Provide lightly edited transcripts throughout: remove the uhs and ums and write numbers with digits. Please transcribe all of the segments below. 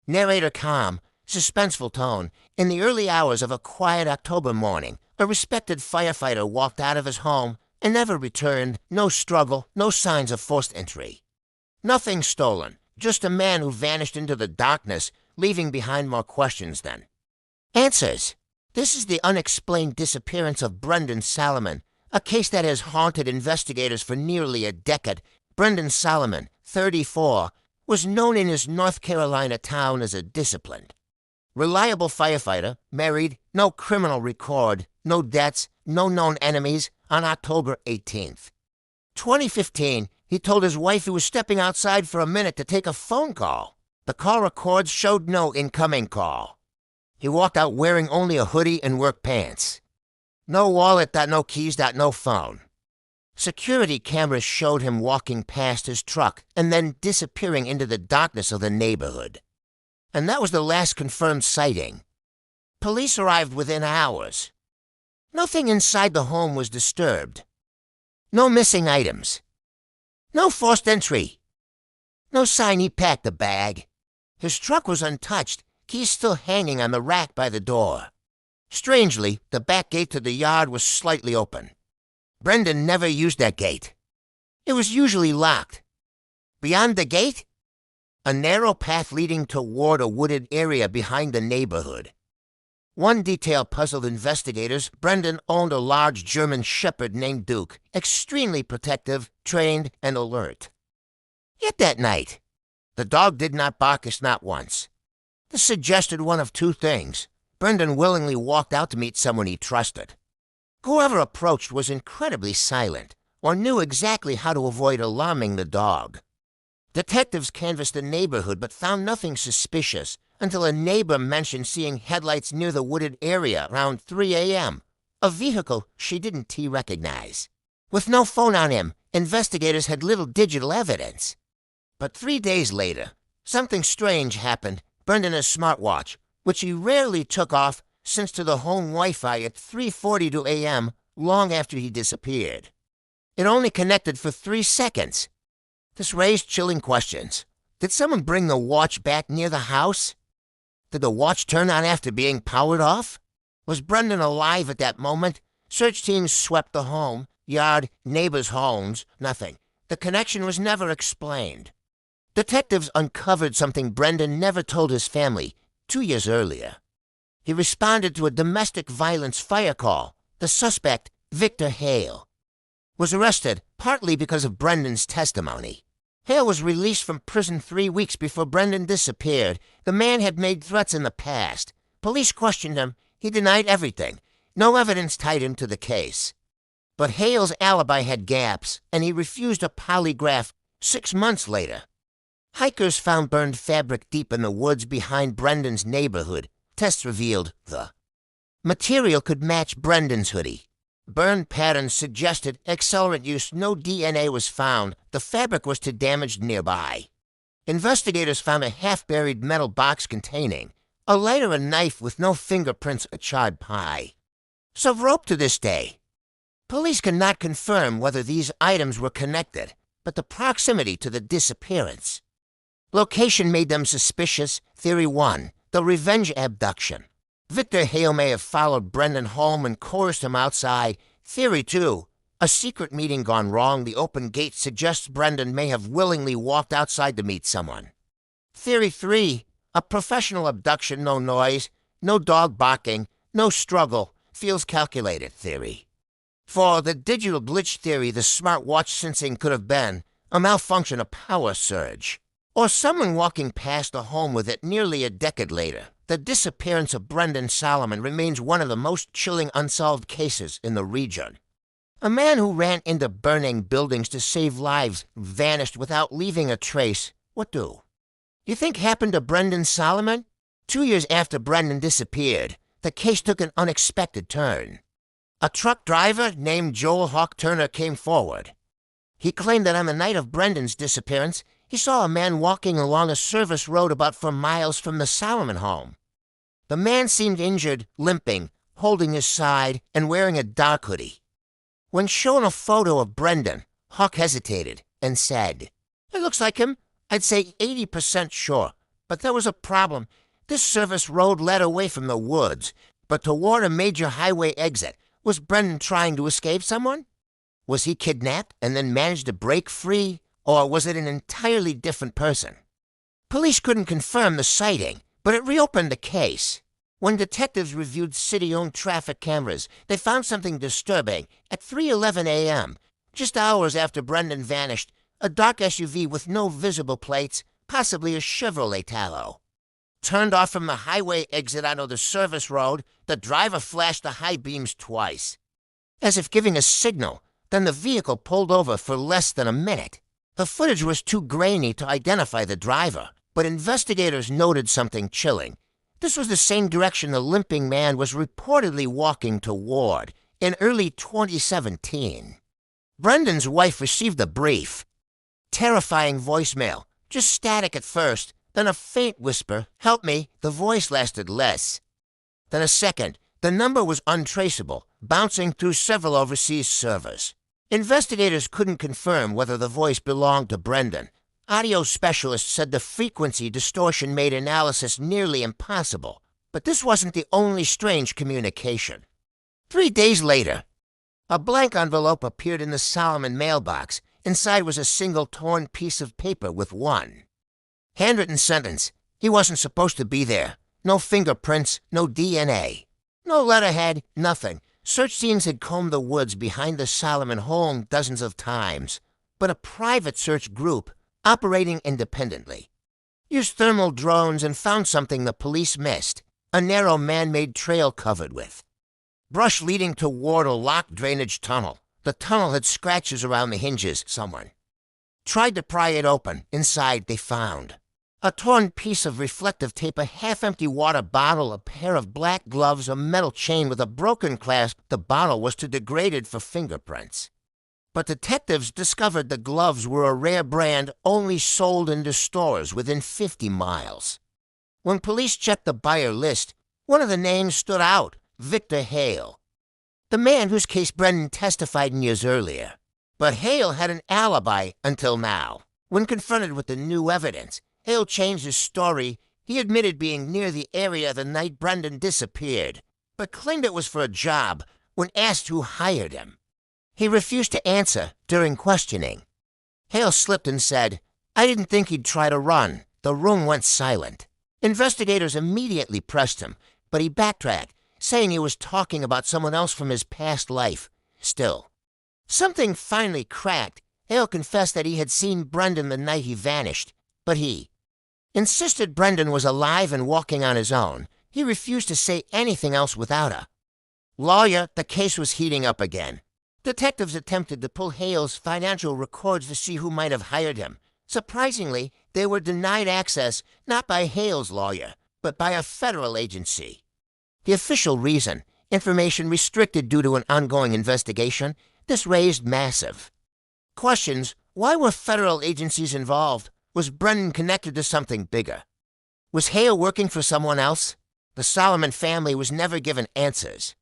Narrator calm, suspenseful tone. In the early hours of a quiet October morning, a respected firefighter walked out of his home and never returned. No struggle, no signs of forced entry. Nothing stolen, just a man who vanished into the darkness, leaving behind more questions than answers. This is the unexplained disappearance of Brenden Solomon, a case that has haunted investigators for nearly a decade. Brenden Solomon, 34, was known in his North Carolina town as a disciplined, reliable firefighter, married, no criminal record, no debts, no known enemies. On October 18th, 2015, he told his wife he was stepping outside for a minute to take a phone call. The call records showed no incoming call. He walked out wearing only a hoodie and work pants. No wallet, no keys, no phone. Security cameras showed him walking past his truck and then disappearing into the darkness of the neighborhood. And that was the last confirmed sighting. Police arrived within hours. Nothing inside the home was disturbed. No missing items. No forced entry. No sign he packed a bag. His truck was untouched, keys still hanging on the rack by the door. Strangely, the back gate to the yard was slightly open. Brenden never used that gate. It was usually locked. Beyond the gate, a narrow path leading toward a wooded area behind the neighborhood. One detail puzzled investigators. Brenden owned a large German shepherd named Duke, extremely protective, trained, and alert. Yet that night, the dog did not bark not once. This suggested one of two things. Brenden willingly walked out to meet someone he trusted. Whoever approached was incredibly silent, or knew exactly how to avoid alarming the dog. Detectives canvassed the neighborhood but found nothing suspicious until a neighbor mentioned seeing headlights near the wooded area around 3 a.m., a vehicle she didn't recognize. With no phone on him, investigators had little digital evidence. But 3 days later, something strange happened. Brenden's smartwatch, which he rarely took off, sent to the home Wi-Fi at 3:42 a.m., long after he disappeared. It only connected for 3 seconds. This raised chilling questions. Did someone bring the watch back near the house? Did the watch turn on after being powered off? Was Brenden alive at that moment? Search teams swept the home, yard, neighbors' homes. Nothing. The connection was never explained. Detectives uncovered something Brenden never told his family 2 years earlier. He responded to a domestic violence fire call. The suspect, Victor Hale, was arrested partly because of Brenden's testimony. Hale was released from prison 3 weeks before Brenden disappeared. The man had made threats in the past. Police questioned him. He denied everything. No evidence tied him to the case. But Hale's alibi had gaps, and he refused a polygraph 6 months later. Hikers found burned fabric deep in the woods behind Brenden's neighborhood. Tests revealed the material could match Brenden's hoodie. Burn patterns suggested accelerant use. No DNA was found. The fabric was too damaged nearby. Investigators found a half-buried metal box containing a lighter, a knife with no fingerprints, a charred pie. So rope to this day. Police cannot confirm whether these items were connected, but the proximity to the disappearance. Location made them suspicious. Theory 1, the revenge abduction. Victor Hale may have followed Brenden home and coerced him outside. Theory 2, a secret meeting gone wrong. The open gate suggests Brenden may have willingly walked outside to meet someone. Theory 3, a professional abduction. No noise, no dog barking, no struggle. Feels calculated. Theory 4, the digital glitch theory. The smartwatch sensing could have been a malfunction, a power surge, or someone walking past the home with it nearly a decade later. The disappearance of Brenden Solomon remains one of the most chilling unsolved cases in the region. A man who ran into burning buildings to save lives vanished without leaving a trace. What do you think happened to Brenden Solomon? 2 years after Brenden disappeared, the case took an unexpected turn. A truck driver named Joel Hawk Turner came forward. He claimed that on the night of Brenden's disappearance, he saw a man walking along a service road about 4 miles from the Solomon home. The man seemed injured, limping, holding his side, and wearing a dark hoodie. When shown a photo of Brenden, Hawk hesitated and said, "It looks like him. I'd say 80% sure. But there was a problem. This service road led away from the woods, but toward a major highway exit. Was Brenden trying to escape someone? Was he kidnapped and then managed to break free? Or was it an entirely different person? Police couldn't confirm the sighting, but it reopened the case. When detectives reviewed city-owned traffic cameras, they found something disturbing. At 3:11 a.m., just hours after Brenden vanished, a dark SUV with no visible plates, possibly a Chevrolet Tahoe, turned off from the highway exit onto the service road. The driver flashed the high beams twice, as if giving a signal. Then the vehicle pulled over for less than a minute. The footage was too grainy to identify the driver, but investigators noted something chilling. This was the same direction the limping man was reportedly walking toward in early 2017. Brenden's wife received a brief, terrifying voicemail, just static at first, then a faint whisper, "Help me." The voice lasted less. Then a second. The number was untraceable, bouncing through several overseas servers. Investigators couldn't confirm whether the voice belonged to Brenden. Audio specialists said the frequency distortion made analysis nearly impossible. But this wasn't the only strange communication. 3 days later, a blank envelope appeared in the Solomon mailbox. Inside was a single torn piece of paper with one handwritten sentence. He wasn't supposed to be there. No fingerprints, no DNA. No letterhead, nothing. Search teams had combed the woods behind the Solomon home dozens of times, but a private search group, operating independently, used thermal drones and found something the police missed: a narrow man-made trail covered with brush leading toward a locked drainage tunnel. The tunnel had scratches around the hinges. Someone tried to pry it open. Inside, they found a torn piece of reflective tape, a half-empty water bottle, a pair of black gloves, a metal chain with a broken clasp. The bottle was too degraded for fingerprints. But detectives discovered the gloves were a rare brand only sold into stores within 50 miles. When police checked the buyer list, one of the names stood out: Victor Hale, the man whose case Brenden testified in years earlier. But Hale had an alibi until now. When confronted with the new evidence, Hale changed his story. He admitted being near the area the night Brenden disappeared, but claimed it was for a job. When asked who hired him, he refused to answer during questioning. Hale slipped and said, "I didn't think he'd try to run." The room went silent. Investigators immediately pressed him, but he backtracked, saying he was talking about someone else from his past life. Still, something finally cracked. Hale confessed that he had seen Brenden the night he vanished, but he insisted Brenden was alive and walking on his own. He refused to say anything else without a lawyer. The case was heating up again. Detectives attempted to pull Hale's financial records to see who might have hired him. Surprisingly, they were denied access not by Hale's lawyer, but by a federal agency. The official reason: information restricted due to an ongoing investigation. This raised massive questions. Why were federal agencies involved? Was Brenden connected to something bigger? Was Hale working for someone else? The Solomon family was never given answers.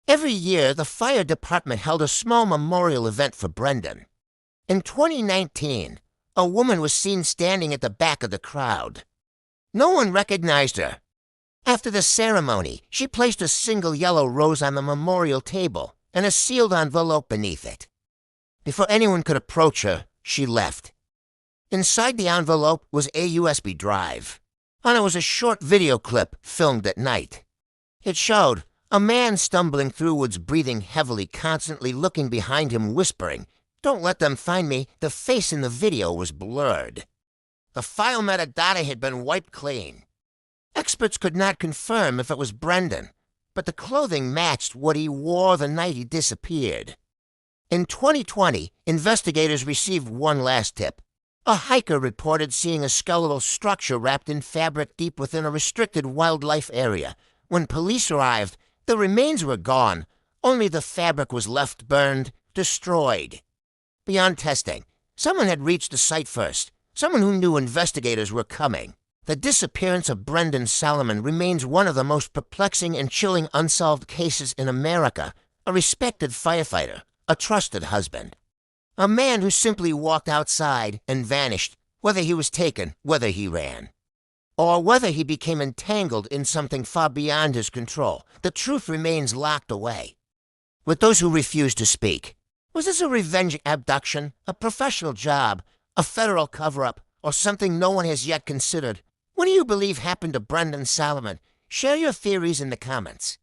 Every year, the fire department held a small memorial event for Brenden. In 2019, a woman was seen standing at the back of the crowd. No one recognized her. After the ceremony, she placed a single yellow rose on the memorial table and a sealed envelope beneath it. Before anyone could approach her, she left. Inside the envelope was a USB drive. On it was a short video clip filmed at night. It showed a man stumbling through woods, breathing heavily, constantly looking behind him, whispering, "Don't let them find me." The face in the video was blurred. The file metadata had been wiped clean. Experts could not confirm if it was Brenden, but the clothing matched what he wore the night he disappeared. In 2020, investigators received one last tip. A hiker reported seeing a skeletal structure wrapped in fabric deep within a restricted wildlife area. When police arrived, the remains were gone. Only the fabric was left burned, destroyed. Beyond testing, someone had reached the site first. Someone who knew investigators were coming. The disappearance of Brenden Solomon remains one of the most perplexing and chilling unsolved cases in America. A respected firefighter, a trusted husband. A man who simply walked outside and vanished, whether he was taken, whether he ran. or whether he became entangled in something far beyond his control. The truth remains locked away. With those who refuse to speak, was this a revenge abduction, a professional job, a federal cover-up, or something no one has yet considered? What do you believe happened to Brenden Solomon? Share your theories in the comments.